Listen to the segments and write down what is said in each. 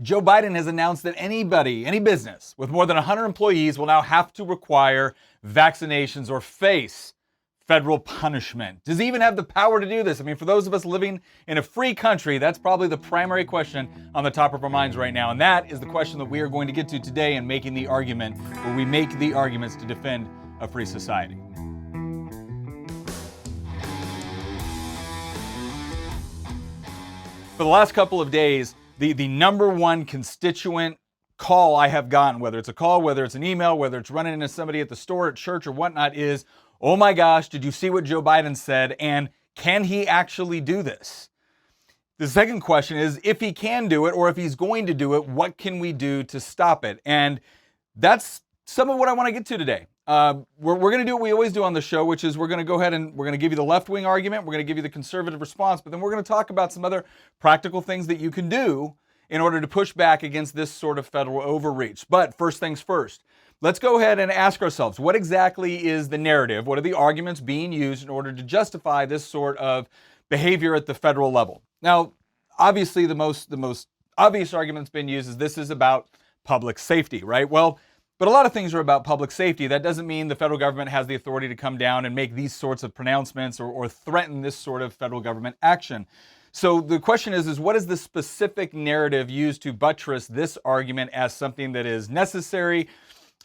Joe Biden has announced that anybody, any business with more than 100 employees will now have to require vaccinations or face federal punishment. Does he even have the power to do this? I mean, for those of us living in a free country, that's probably the primary question on the top of our minds right now. And that is the question that we are going to get to today in Making the Argument, where we make the arguments to defend a free society. For the last couple of days, the number one constituent call I have gotten, whether it's a call, whether it's an email, whether it's running into somebody at the store, at church, or whatnot, is, oh my gosh, did you see what Joe Biden said? And can he actually do this? The second question is, if he can do it, or if he's going to do it, what can we do to stop it? And that's some of what I want to get to today. We're going to do what we always do on the show, which is we're going to go ahead and we're going to give you the left-wing argument, we're going to give you the conservative response, but then we're going to talk about some other practical things that you can do in order to push back against this sort of federal overreach. But first things first, let's go ahead and ask ourselves, what exactly is the narrative? What are the arguments being used in order to justify this sort of behavior at the federal level? Now, obviously, the most obvious argument that's been used is this is about public safety, right? Well, but a lot of things are about public safety. That doesn't mean the federal government has the authority to come down and make these sorts of pronouncements or threaten this sort of federal government action. So the question is what is the specific narrative used to buttress this argument as something that is necessary,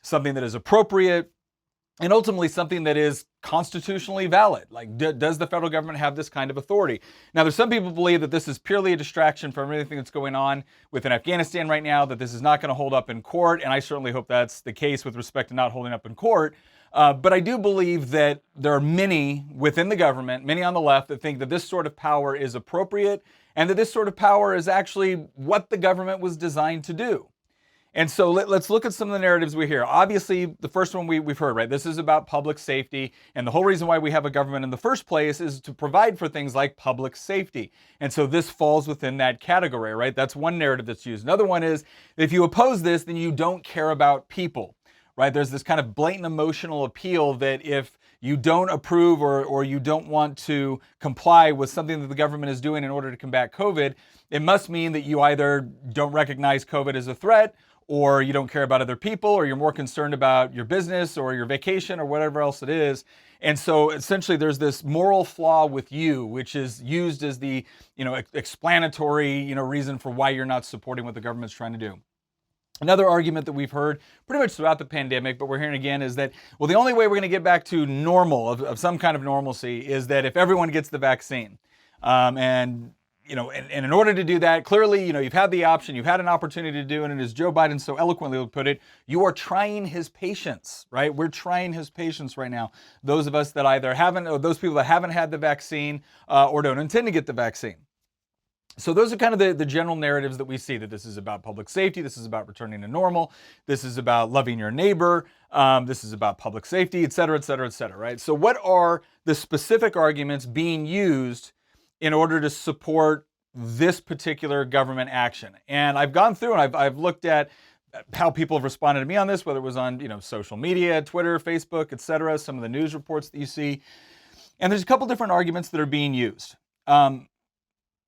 something that is appropriate, and ultimately something that is constitutionally valid? Like, does the federal government have this kind of authority? Now, there's some people who believe that this is purely a distraction from everything that's going on within Afghanistan right now, that this is not going to hold up in court, and I certainly hope that's the case with respect to not holding up in court. But I do believe that there are many within the government, many on the left, that think that this sort of power is appropriate and that this sort of power is actually what the government was designed to do. And so let's look at some of the narratives we hear. Obviously, the first one we've heard, right? This is about public safety. And the whole reason why we have a government in the first place is to provide for things like public safety. And so this falls within that category, right? That's one narrative that's used. Another one is, if you oppose this, then you don't care about people, right? There's this kind of blatant emotional appeal that if you don't approve or you don't want to comply with something that the government is doing in order to combat COVID, it must mean that you either don't recognize COVID as a threat, or you don't care about other people, or you're more concerned about your business or your vacation or whatever else it is. And so essentially there's this moral flaw with you, which is used as the, explanatory, reason for why you're not supporting what the government's trying to do. Another argument that we've heard pretty much throughout the pandemic, but we're hearing again, is that, well, the only way we're going to get back to normal, of some kind of normalcy, is that if everyone gets the vaccine. And in order to do that, clearly, you've had the option, you've had an opportunity to do it, and as Joe Biden so eloquently would put it, you are trying his patience, right? We're trying his patience right now. Those of us that either haven't, or those people that haven't had the vaccine or don't intend to get the vaccine. So those are kind of the general narratives that we see, that this is about public safety, this is about returning to normal, this is about loving your neighbor, this is about public safety, et cetera, et cetera, et cetera, right? So what are the specific arguments being used in order to support this particular government action? And I've gone through and I've looked at how people have responded to me on this, whether it was on social media, Twitter, Facebook, et cetera, some of the news reports that you see. And there's a couple different arguments that are being used.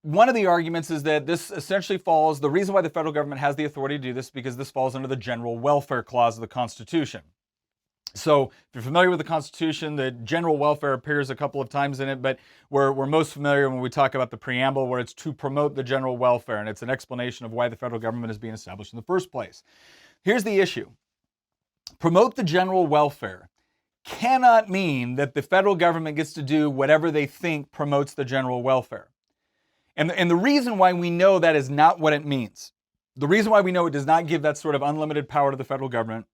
One of the arguments is that this essentially falls, the reason why the federal government has the authority to do this, because this falls under the general welfare clause of the Constitution. So if you're familiar with the Constitution, the general welfare appears a couple of times in it, but we're most familiar when we talk about the preamble, where it's to promote the general welfare, and it's an explanation of why the federal government is being established in the first place. Here's the issue. Promote the general welfare cannot mean that the federal government gets to do whatever they think promotes the general welfare. And the reason why we know that is not what it means, the reason why we know it does not give that sort of unlimited power to the federal government,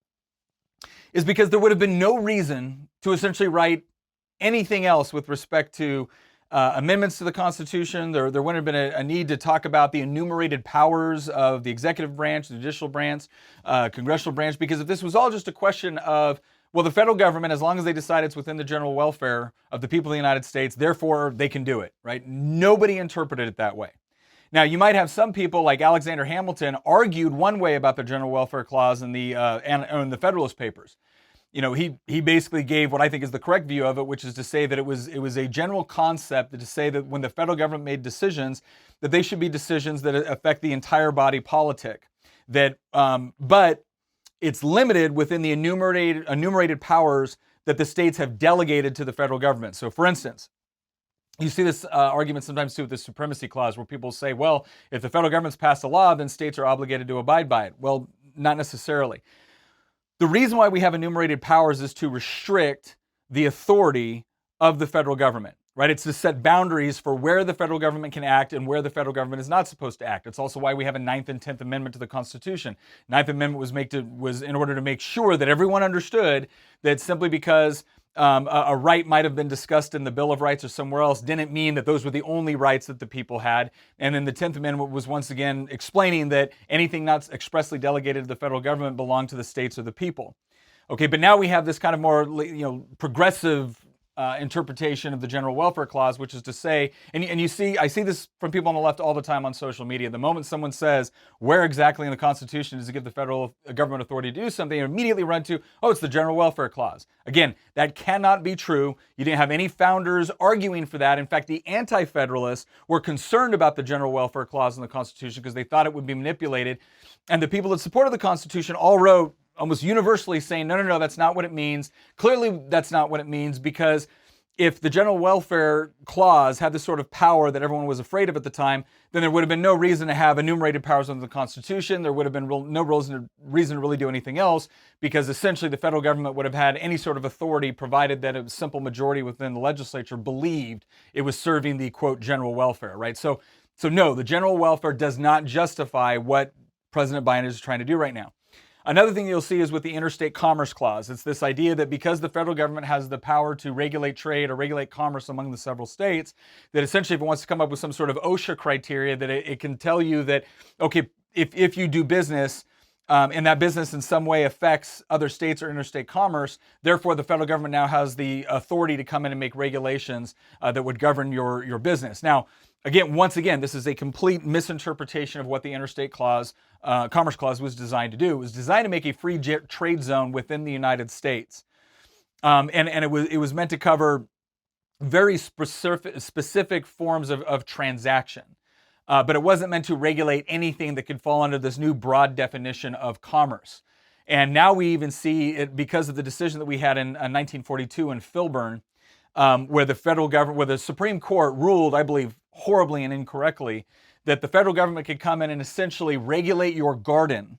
is because there would have been no reason to essentially write anything else with respect to amendments to the Constitution. There wouldn't have been a need to talk about the enumerated powers of the executive branch, the judicial branch, congressional branch, because if this was all just a question of, well, the federal government, as long as they decide it's within the general welfare of the people of the United States, therefore they can do it, right? Nobody interpreted it that way. Now, you might have some people like Alexander Hamilton argued one way about the general welfare clause in the Federalist Papers. he basically gave what I think is the correct view of it, which is to say that it was a general concept to say that when the federal government made decisions, that they should be decisions that affect the entire body politic. But it's limited within the enumerated powers that the states have delegated to the federal government. So, for instance, you see this argument sometimes too with the supremacy clause, where people say, well, if the federal government's passed a law, then states are obligated to abide by it. Well, not necessarily. The reason why we have enumerated powers is to restrict the authority of the federal government, right? It's to set boundaries for where the federal government can act and where the federal government is not supposed to act. It's also why we have a 9th and 10th Amendment to the Constitution. 9th Amendment was in order to make sure that everyone understood that simply because a right might have been discussed in the Bill of Rights or somewhere else didn't mean that those were the only rights that the people had. And then the 10th Amendment was once again explaining that anything not expressly delegated to the federal government belonged to the states or the people. Okay, but now we have this kind of more progressive interpretation of the general welfare clause, which is to say, and I see this from people on the left all the time on social media. The moment someone says, where exactly in the Constitution does it give the federal government authority to do something, you immediately run to, oh, it's the general welfare clause. Again, that cannot be true. You didn't have any founders arguing for that. In fact, the anti-federalists were concerned about the general welfare clause in the Constitution because they thought it would be manipulated. And the people that supported the Constitution all wrote almost universally saying, no, that's not what it means. Clearly, that's not what it means, because if the general welfare clause had the sort of power that everyone was afraid of at the time, then there would have been no reason to have enumerated powers under the Constitution. There would have been no reason to really do anything else, because essentially the federal government would have had any sort of authority provided that a simple majority within the legislature believed it was serving the, quote, general welfare, right? So no, the general welfare does not justify what President Biden is trying to do right now. Another thing you'll see is with the Interstate Commerce Clause. It's this idea that because the federal government has the power to regulate trade or regulate commerce among the several states, that essentially if it wants to come up with some sort of OSHA criteria, that it can tell you that, okay, if you do business and that business in some way affects other states or interstate commerce, therefore the federal government now has the authority to come in and make regulations that would govern your business. Now, once again, this is a complete misinterpretation of what the Interstate Commerce Clause was designed to do. It was designed to make a free trade zone within the United States. And it was meant to cover very specific forms of transaction. But it wasn't meant to regulate anything that could fall under this new broad definition of commerce. And now we even see it because of the decision that we had in 1942 in Filburn, where the Supreme Court ruled, I believe, horribly and incorrectly, that the federal government could come in and essentially regulate your garden.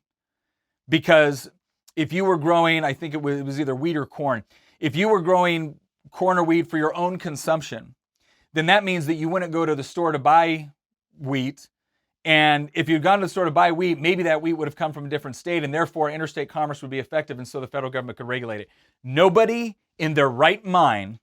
Because if you were growing, I think it was either wheat or corn, if you were growing corn or wheat for your own consumption, then that means that you wouldn't go to the store to buy wheat. And if you'd gone to the store to buy wheat, maybe that wheat would have come from a different state, and therefore interstate commerce would be effective, and so the federal government could regulate it. Nobody in their right mind,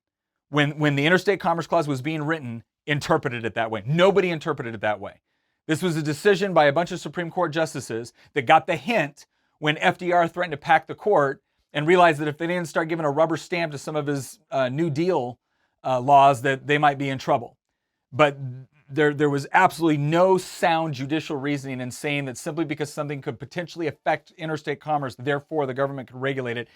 when the Interstate Commerce Clause was being written, interpreted it that way. Nobody interpreted it that way. This was a decision by a bunch of Supreme Court justices that got the hint when FDR threatened to pack the court and realized that if they didn't start giving a rubber stamp to some of his New Deal laws, that they might be in trouble. But there was absolutely no sound judicial reasoning in saying that simply because something could potentially affect interstate commerce, therefore the government could regulate it.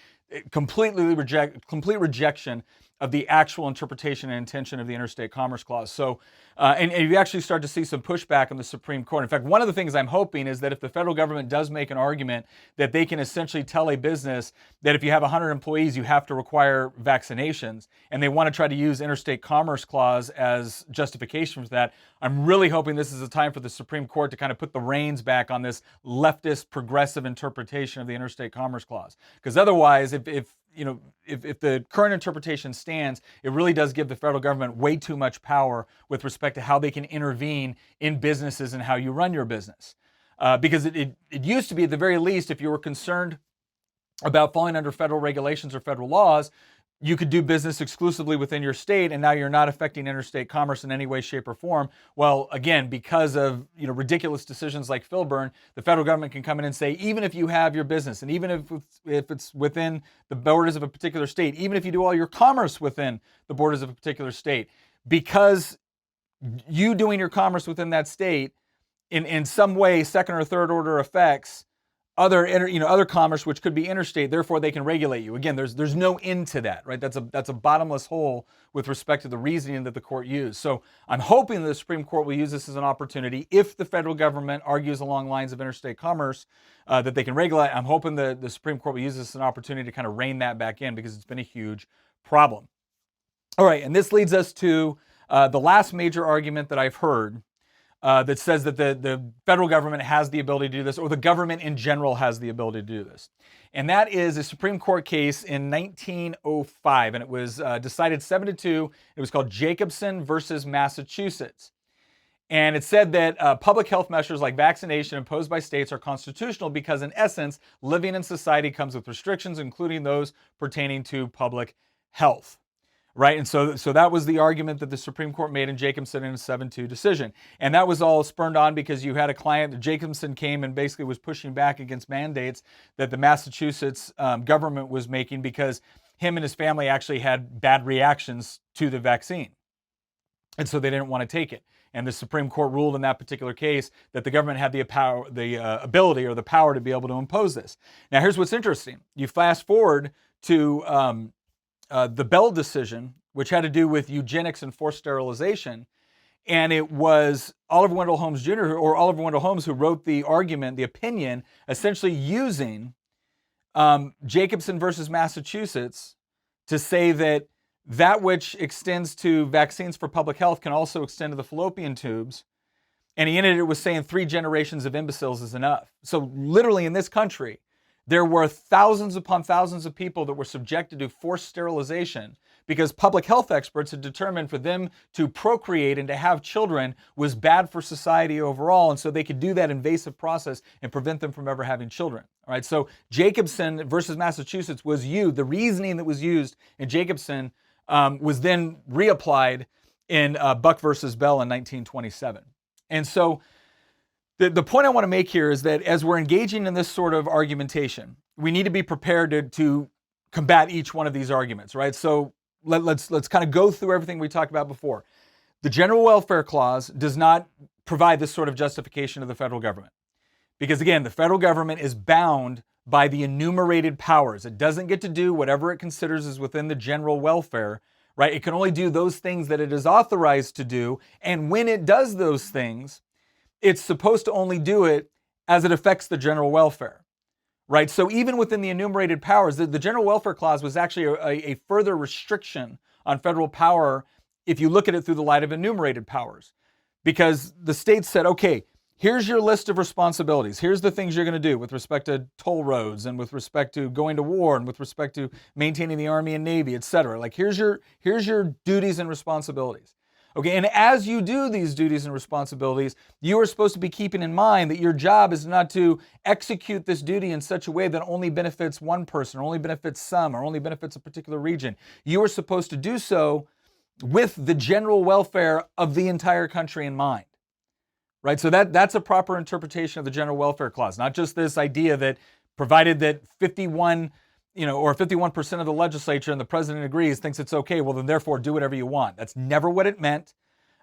Complete rejection of the actual interpretation and intention of the Interstate Commerce Clause. So, and you actually start to see some pushback in the Supreme Court. In fact, one of the things I'm hoping is that if the federal government does make an argument that they can essentially tell a business that if you have 100 employees, you have to require vaccinations, and they want to try to use Interstate Commerce Clause as justification for that, I'm really hoping this is a time for the Supreme Court to kind of put the reins back on this leftist progressive interpretation of the Interstate Commerce Clause. Because otherwise, if the current interpretation stands, it really does give the federal government way too much power with respect to how they can intervene in businesses and how you run your business. Because it used to be, at the very least, if you were concerned about falling under federal regulations or federal laws, you could do business exclusively within your state, and now you're not affecting interstate commerce in any way, shape, or form. Well, again, because of ridiculous decisions like Filburn, the federal government can come in and say, even if you have your business, and even if it's within the borders of a particular state, even if you do all your commerce within the borders of a particular state, because you doing your commerce within that state in some way, second or third order effects other commerce which could be interstate, therefore they can regulate you. Again, there's no end to that, right? That's a bottomless hole with respect to the reasoning that the court used. So I'm hoping that the Supreme Court will use this as an opportunity, if the federal government argues along lines of interstate commerce, that they can regulate. I'm hoping that the Supreme Court will use this as an opportunity to kind of rein that back in, because it's been a huge problem. All right, and this leads us to the last major argument that I've heard, that says that the federal government has the ability to do this, or the government in general has the ability to do this. And that is a Supreme Court case in 1905, and it was decided 7-2. It was called Jacobson versus Massachusetts. And it said that public health measures like vaccination imposed by states are constitutional because, in essence, living in society comes with restrictions, including those pertaining to public health. Right, and so that was the argument that the Supreme Court made in Jacobson in a 7-2 decision. And that was all spurned on because you had a client, Jacobson came and basically was pushing back against mandates that the Massachusetts government was making, because him and his family actually had bad reactions to the vaccine. And so they didn't want to take it. And the Supreme Court ruled in that particular case that the government had the ability or the power to be able to impose this. Now, here's what's interesting. You fast forward to the Bell decision, which had to do with eugenics and forced sterilization. And it was Oliver Wendell Holmes Jr. or Oliver Wendell Holmes who wrote the argument, the opinion, essentially using Jacobson versus Massachusetts to say that which extends to vaccines for public health can also extend to the fallopian tubes. And he ended it with saying 3 generations of imbeciles is enough. So literally in this country, there were thousands upon thousands of people that were subjected to forced sterilization because public health experts had determined for them to procreate and to have children was bad for society overall. And so they could do that invasive process and prevent them from ever having children. All right. So Jacobson versus Massachusetts was used. The reasoning that was used in Jacobson was then reapplied in Buck versus Bell in 1927. And so the point I want to make here is that as we're engaging in this sort of argumentation, we need to be prepared to combat each one of these arguments, right? So let's kind of go through everything we talked about before. The General Welfare Clause does not provide this sort of justification to the federal government. Because again, the federal government is bound by the enumerated powers. It doesn't get to do whatever it considers is within the general welfare, right? It can only do those things that it is authorized to do. And when it does those things, it's supposed to only do it as it affects the general welfare, right? So even within the enumerated powers, the General Welfare Clause was actually a further restriction on federal power if you look at it through the light of enumerated powers. Because the states said, okay, here's your list of responsibilities. Here's the things you're going to do with respect to toll roads and with respect to going to war and with respect to maintaining the Army and Navy, et cetera. Like here's your duties and responsibilities. Okay, and as you do these duties and responsibilities, you are supposed to be keeping in mind that your job is not to execute this duty in such a way that only benefits one person, or only benefits some, or only benefits a particular region. You are supposed to do so with the general welfare of the entire country in mind. Right? So that's a proper interpretation of the General Welfare Clause, not just this idea that provided that 51% of the legislature and the president agrees, thinks it's okay, well then therefore do whatever you want. That's never what it meant.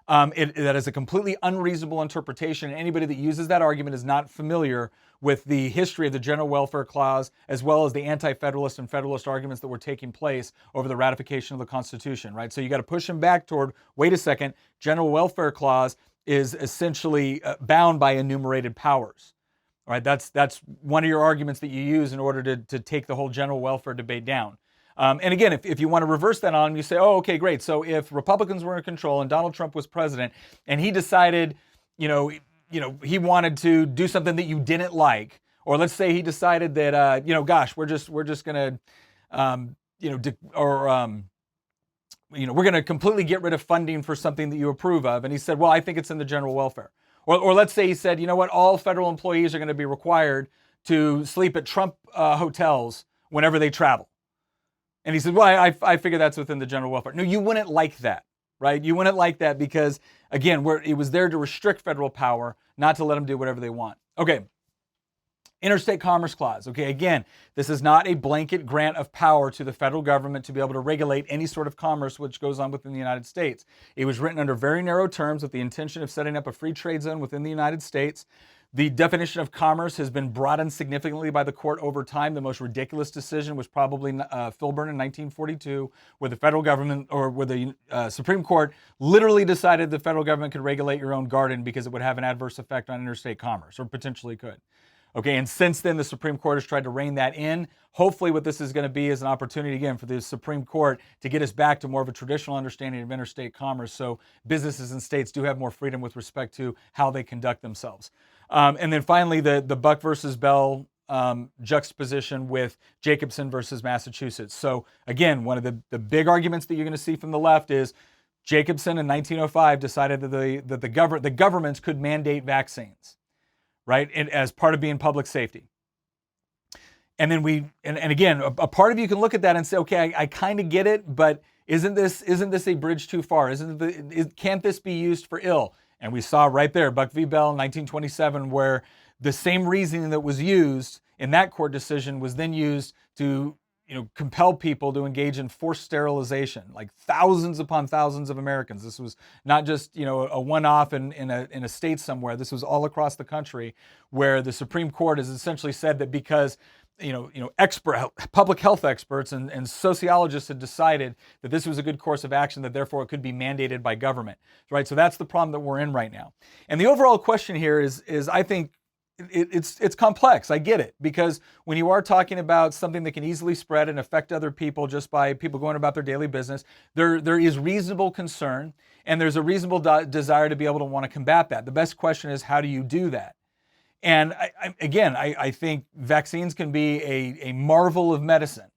That is a completely unreasonable interpretation. And anybody that uses that argument is not familiar with the history of the General Welfare Clause, as well as the anti-federalist and federalist arguments that were taking place over the ratification of the Constitution, right? So you got to push them back toward, wait a second, General Welfare Clause is essentially bound by enumerated powers. All right, that's one of your arguments that you use in order to take the whole general welfare debate down. And again, if you want to reverse that on them, you say, oh, okay, great. So if Republicans were in control and Donald Trump was president, and he decided, he wanted to do something that you didn't like, or let's say he decided that, we're just going to, we're going to completely get rid of funding for something that you approve of. And he said, well, I think it's in the general welfare. Or let's say he said, you know what, all federal employees are going to be required to sleep at Trump hotels whenever they travel. And he said, well, I figure that's within the general welfare. No, you wouldn't like that, right? You wouldn't like that because, again, it was there to restrict federal power, not to let them do whatever they want. Okay. Interstate Commerce Clause. Okay, again, this is not a blanket grant of power to the federal government to be able to regulate any sort of commerce which goes on within the United States. It was written under very narrow terms with the intention of setting up a free trade zone within the United States. The definition of commerce has been broadened significantly by the court over time. The most ridiculous decision was probably Filburn in 1942, where the federal government, or where the Supreme Court literally decided the federal government could regulate your own garden because it would have an adverse effect on interstate commerce, or potentially could. Okay, and since then, the Supreme Court has tried to rein that in. Hopefully what this is going to be is an opportunity, again, for the Supreme Court to get us back to more of a traditional understanding of interstate commerce, so businesses and states do have more freedom with respect to how they conduct themselves. And then finally, the Buck versus Bell juxtaposition with Jacobson versus Massachusetts. So again, one of the big arguments that you're going to see from the left is Jacobson in 1905 decided that the governments could mandate vaccines, right, and as part of being public safety. And then again, a part of you can look at that and say, okay, I kind of get it, but isn't this a bridge too far? Can't this be used for ill? And we saw right there, Buck v. Bell in 1927, where the same reasoning that was used in that court decision was then used to compel people to engage in forced sterilization, like thousands upon thousands of Americans. This was not just a one-off in a state somewhere. This was all across the country, where the Supreme Court has essentially said that because public health experts and sociologists had decided that this was a good course of action, that therefore it could be mandated by government, right? So that's the problem that we're in right now. And the overall question here is I think it's complex. I get it, because when you are talking about something that can easily spread and affect other people just by people going about their daily business, there is reasonable concern, and there's a reasonable desire to be able to want to combat that. The best question is, how do you do that? And I think vaccines can be a marvel of medicine.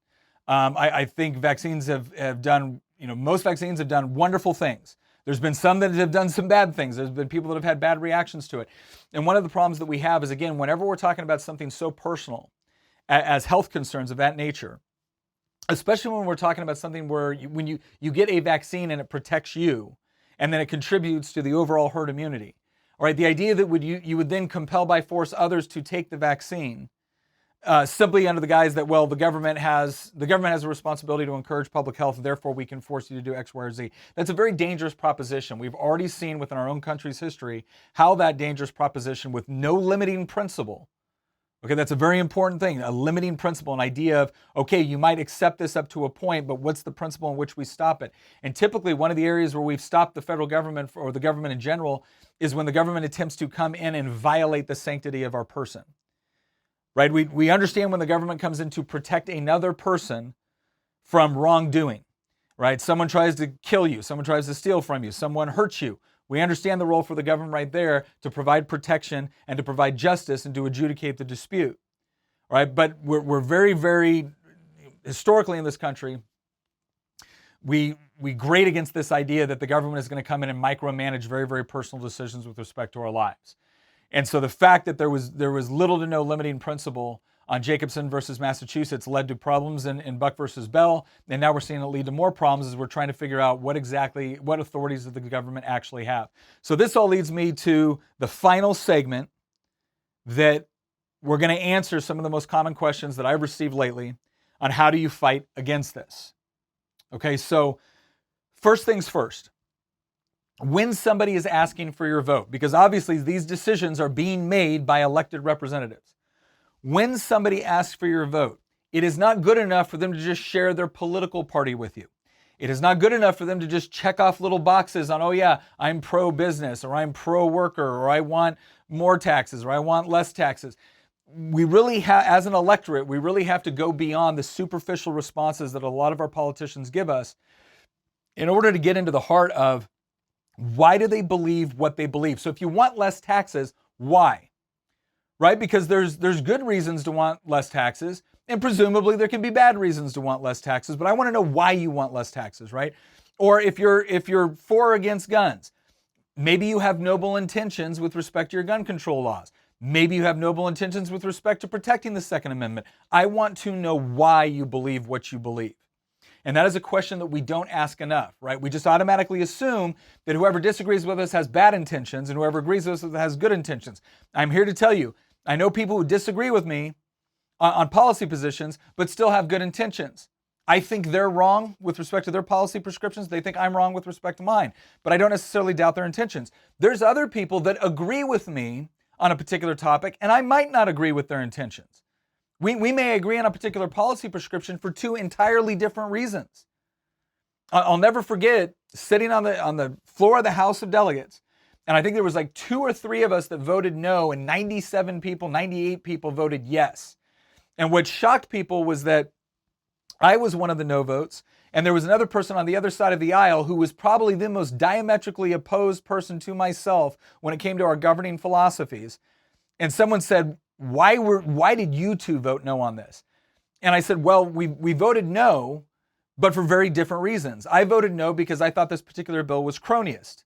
I think vaccines have done, most vaccines have done wonderful things. There's been some that have done some bad things. There's been people that have had bad reactions to it. And one of the problems that we have is, again, whenever we're talking about something so personal as health concerns of that nature, especially when we're talking about something where when you get a vaccine and it protects you, and then it contributes to the overall herd immunity. All right, the idea that you would then compel by force others to take the vaccine simply under the guise that, well, the government has a responsibility to encourage public health, therefore we can force you to do X, Y, or Z. That's a very dangerous proposition. We've already seen within our own country's history how that dangerous proposition with no limiting principle, okay, that's a very important thing, a limiting principle, an idea of, okay, you might accept this up to a point, but what's the principle in which we stop it? And typically one of the areas where we've stopped the federal government or the government in general is when the government attempts to come in and violate the sanctity of our person, right? We understand when the government comes in to protect another person from wrongdoing, right? Someone tries to kill you, someone tries to steal from you, someone hurts you. We understand the role for the government right there to provide protection and to provide justice and to adjudicate the dispute, all right? But we're very, very, historically in this country, we grate against this idea that the government is going to come in and micromanage very, very personal decisions with respect to our lives. And so the fact that there was little to no limiting principle on Jacobson versus Massachusetts led to problems in Buck versus Bell, and now we're seeing it lead to more problems as we're trying to figure out what authorities does the government actually have. So this all leads me to the final segment that we're going to answer some of the most common questions that I've received lately on how do you fight against this. Okay, so first things first. When somebody is asking for your vote, because obviously these decisions are being made by elected representatives. When somebody asks for your vote, it is not good enough for them to just share their political party with you. It is not good enough for them to just check off little boxes on, oh yeah, I'm pro-business, or I'm pro-worker, or I want more taxes, or I want less taxes. We really have, as an electorate, we really have to go beyond the superficial responses that a lot of our politicians give us in order to get into the heart of why do they believe what they believe. So if you want less taxes, why? Right? Because there's good reasons to want less taxes, and presumably there can be bad reasons to want less taxes, but I want to know why you want less taxes, right? Or if you're for or against guns, maybe you have noble intentions with respect to your gun control laws. Maybe you have noble intentions with respect to protecting the Second Amendment. I want to know why you believe what you believe. And that is a question that we don't ask enough, right? We just automatically assume that whoever disagrees with us has bad intentions and whoever agrees with us has good intentions. I'm here to tell you, I know people who disagree with me on policy positions, but still have good intentions. I think they're wrong with respect to their policy prescriptions. They think I'm wrong with respect to mine, but I don't necessarily doubt their intentions. There's other people that agree with me on a particular topic, and I might not agree with their intentions. We may agree on a particular policy prescription for two entirely different reasons. I'll never forget sitting on the floor of the House of Delegates, and I think there was like 2 or 3 of us that voted no, and 97 people, 98 people voted yes. And what shocked people was that I was one of the no votes, and there was another person on the other side of the aisle who was probably the most diametrically opposed person to myself when it came to our governing philosophies. And someone said, why did you two vote no on this? And I said, well, we voted no, but for very different reasons. I voted no because I thought this particular bill was cronyist.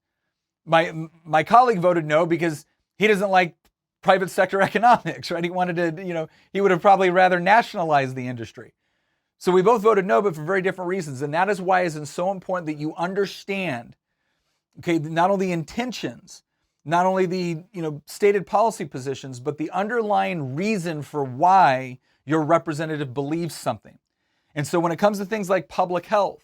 My colleague voted no because he doesn't like private sector economics, right? He wanted to, he would have probably rather nationalized the industry. So we both voted no, but for very different reasons. And that is why it's so important that you understand, okay, not only the intentions, not only the stated policy positions, but the underlying reason for why your representative believes something. And so when it comes to things like public health,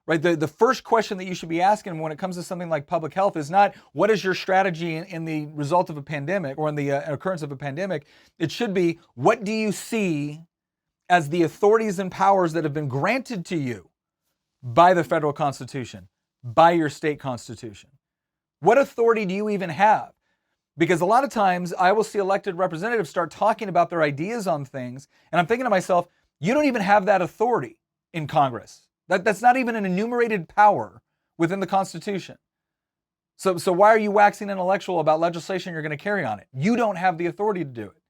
right, the first question that you should be asking when it comes to something like public health is not what is your strategy in the result of a pandemic or in the occurrence of a pandemic. It should be, what do you see as the authorities and powers that have been granted to you by the federal Constitution, by your state constitution? What authority do you even have? Because a lot of times I will see elected representatives start talking about their ideas on things, and I'm thinking to myself, you don't even have that authority in Congress. That's not even an enumerated power within the Constitution. So why are you waxing intellectual about legislation you're going to carry on it? You don't have the authority to do it.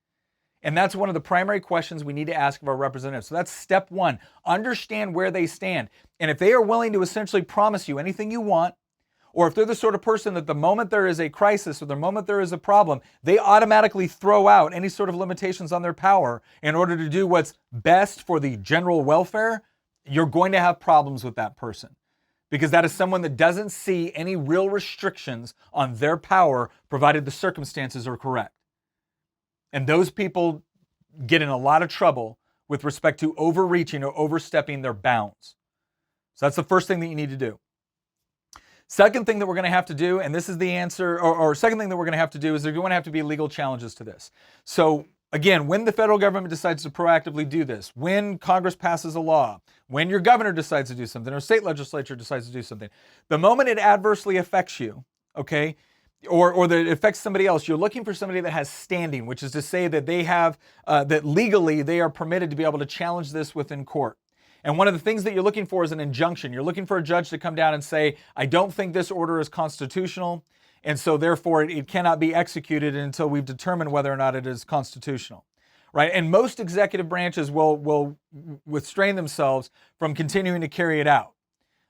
And that's one of the primary questions we need to ask of our representatives. So that's step one. Understand where they stand. And if they are willing to essentially promise you anything you want, or if they're the sort of person that the moment there is a crisis or the moment there is a problem, they automatically throw out any sort of limitations on their power in order to do what's best for the general welfare, you're going to have problems with that person. Because that is someone that doesn't see any real restrictions on their power, provided the circumstances are correct. And those people get in a lot of trouble with respect to overreaching or overstepping their bounds. So that's the first thing that you need to do. Second thing that we're going to have to do, and this is the answer, or second thing that we're going to have to do is there's going to have to be legal challenges to this. So again, when the federal government decides to proactively do this, when Congress passes a law, when your governor decides to do something, or state legislature decides to do something, the moment it adversely affects you, okay, or that it affects somebody else, you're looking for somebody that has standing, which is to say that they have, that legally they are permitted to be able to challenge this within court. And one of the things that you're looking for is an injunction. You're looking for a judge to come down and say, I don't think this order is constitutional, and so therefore it cannot be executed until we've determined whether or not it is constitutional, right? And most executive branches will restrain themselves from continuing to carry it out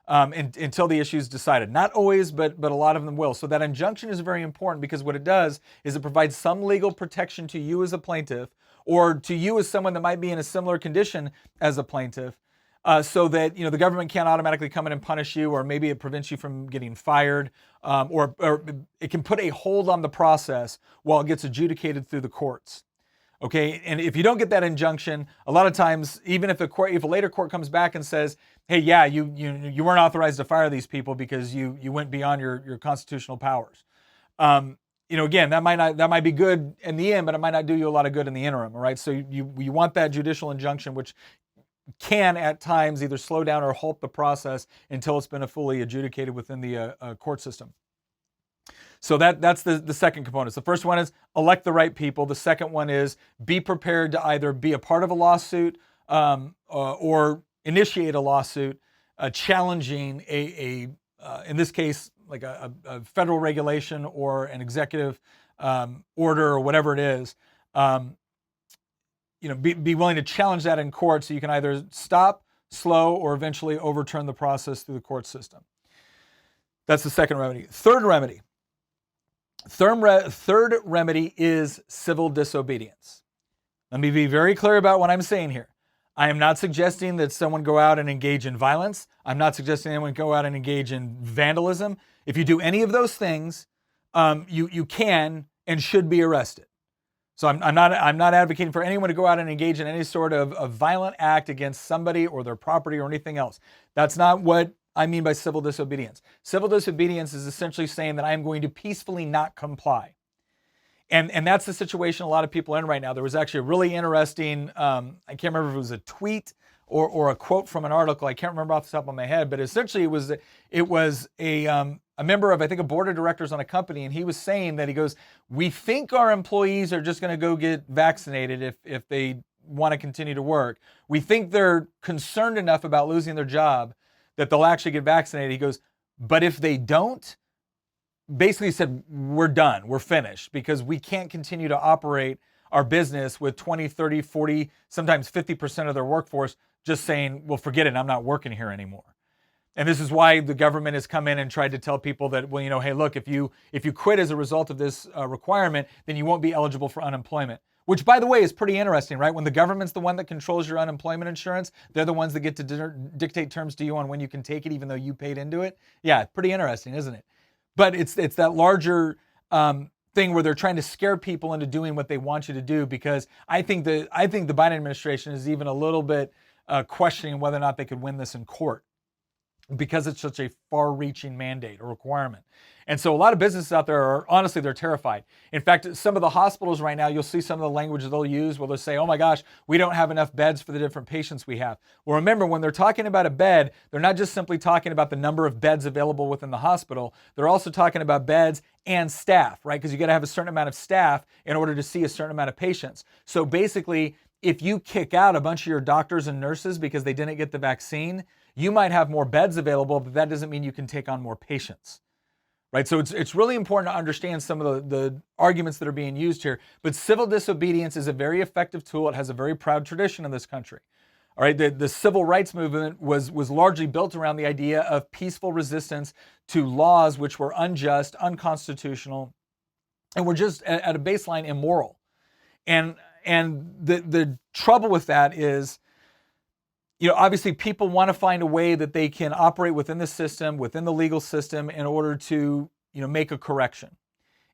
until the issue is decided. Not always, but a lot of them will. So that injunction is very important because what it does is it provides some legal protection to you as a plaintiff or to you as someone that might be in a similar condition as a plaintiff. So that the government can't automatically come in and punish you, or maybe it prevents you from getting fired, or it can put a hold on the process while it gets adjudicated through the courts. Okay, and if you don't get that injunction, a lot of times, even if a later court comes back and says, "Hey, yeah, you weren't authorized to fire these people because you went beyond your constitutional powers," again, that might be good in the end, but it might not do you a lot of good in the interim. All right, so you want that judicial injunction, which can at times either slow down or halt the process until it's been fully adjudicated within the court system. So that's the second component. The first one is elect the right people. The second one is be prepared to either be a part of a lawsuit or initiate a lawsuit challenging in this case, like a federal regulation or an executive order or whatever it is. Be willing to challenge that in court so you can either stop, slow, or eventually overturn the process through the court system. That's the second remedy. Third remedy is civil disobedience. Let me be very clear about what I'm saying here. I am not suggesting that someone go out and engage in violence. I'm not suggesting anyone go out and engage in vandalism. If you do any of those things, you can and should be arrested. So I'm not advocating for anyone to go out and engage in any sort of violent act against somebody or their property or anything else. That's not what I mean by civil disobedience. Civil disobedience is essentially saying that I am going to peacefully not comply. And that's the situation a lot of people are in right now. There was actually a really interesting, I can't remember if it was a tweet or a quote from an article. I can't remember off the top of my head, but essentially it was a member of, I think, a board of directors on a company, and he was saying that, he goes, we think our employees are just going to go get vaccinated if they want to continue to work. We think they're concerned enough about losing their job that they'll actually get vaccinated. He goes, but if they don't, basically said, we're done, we're finished, because we can't continue to operate our business with 20, 30, 40, sometimes 50% of their workforce just saying, well, forget it, I'm not working here anymore. And this is why the government has come in and tried to tell people that, well, hey, look, if you quit as a result of this requirement, then you won't be eligible for unemployment. Which, by the way, is pretty interesting, right? When the government's the one that controls your unemployment insurance, they're the ones that get to dictate terms to you on when you can take it, even though you paid into it. Yeah, pretty interesting, isn't it? But it's that larger thing where they're trying to scare people into doing what they want you to do, because I think the Biden administration is even a little bit questioning whether or not they could win this in court, because it's such a far-reaching mandate or requirement. And so a lot of businesses out there are, honestly, they're terrified. In fact, some of the hospitals right now, you'll see some of the language that they'll use where they'll say, oh my gosh, we don't have enough beds for the different patients we have. Well, remember, when they're talking about a bed, they're not just simply talking about the number of beds available within the hospital. They're also talking about beds and staff, right? Because you got to have a certain amount of staff in order to see a certain amount of patients. So basically, if you kick out a bunch of your doctors and nurses because they didn't get the vaccine, you might have more beds available, but that doesn't mean you can take on more patients, right? So it's really important to understand some of the arguments that are being used here. But civil disobedience is a very effective tool. It has a very proud tradition in this country. All right, the civil rights movement was largely built around the idea of peaceful resistance to laws which were unjust, unconstitutional, and were just at a baseline immoral. And the trouble with that is, obviously people want to find a way that they can operate within the system, within the legal system, in order to, make a correction.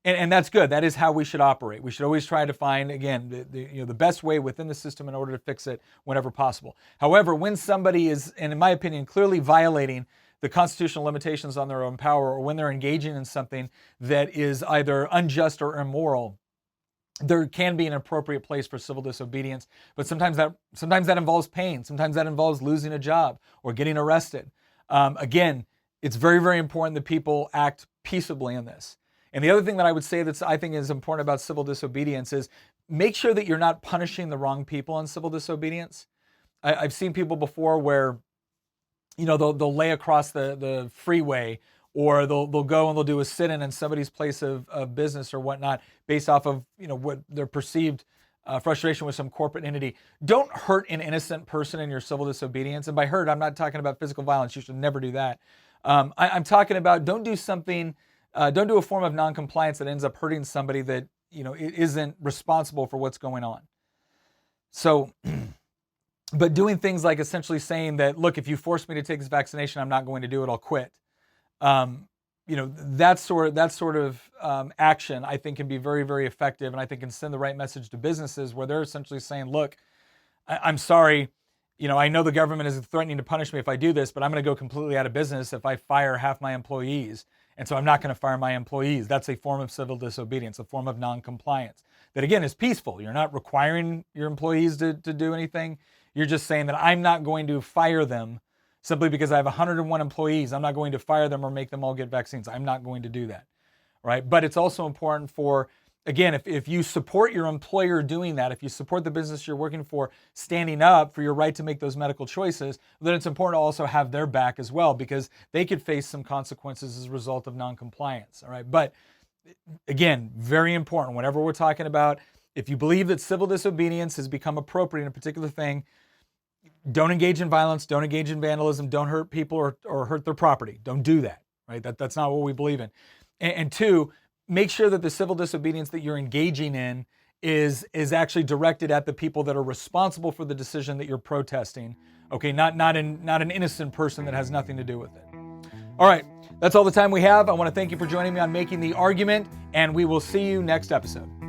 And that's good. That is how we should operate. We should always try to find, again, the best way within the system in order to fix it whenever possible. However, when somebody is, and in my opinion, clearly violating the constitutional limitations on their own power, or when they're engaging in something that is either unjust or immoral, there can be an appropriate place for civil disobedience, but sometimes that involves pain. Sometimes that involves losing a job or getting arrested. Again, it's very, very important that people act peaceably in this. And the other thing that I would say that I think is important about civil disobedience is make sure that you're not punishing the wrong people on civil disobedience. I've seen people before where, they'll lay across the freeway, or they'll go and they'll do a sit-in in somebody's place of business or whatnot, based off of what their perceived frustration with some corporate entity. Don't hurt an innocent person in your civil disobedience. And by hurt, I'm not talking about physical violence. You should never do that. I'm talking about don't do a form of non-compliance that ends up hurting somebody that isn't responsible for what's going on. So, but doing things like essentially saying that, look, if you force me to take this vaccination, I'm not going to do it. I'll quit. That sort of action, I think, can be very, very effective, and I think can send the right message to businesses where they're essentially saying, look, I'm sorry, I know the government is threatening to punish me if I do this, but I'm going to go completely out of business if I fire half my employees, and so I'm not going to fire my employees. That's a form of civil disobedience, a form of non-compliance that, again, is peaceful. You're not requiring your employees to do anything. You're just saying that I'm not going to fire them simply because I have 101 employees. I'm not going to fire them or make them all get vaccines. I'm not going to do that, right? But it's also important for, again, if you support your employer doing that, if you support the business you're working for standing up for your right to make those medical choices, then it's important to also have their back as well, because they could face some consequences as a result of non-compliance, all right? But again, very important, whenever we're talking about, if you believe that civil disobedience has become appropriate in a particular thing, don't engage in violence, don't engage in vandalism, don't hurt people or hurt their property. Don't do that, right? That's not what we believe in. And two, make sure that the civil disobedience that you're engaging in is actually directed at the people that are responsible for the decision that you're protesting. Okay, not an innocent person that has nothing to do with it. All right, that's all the time we have. I want to thank you for joining me on Making the Argument, and we will see you next episode.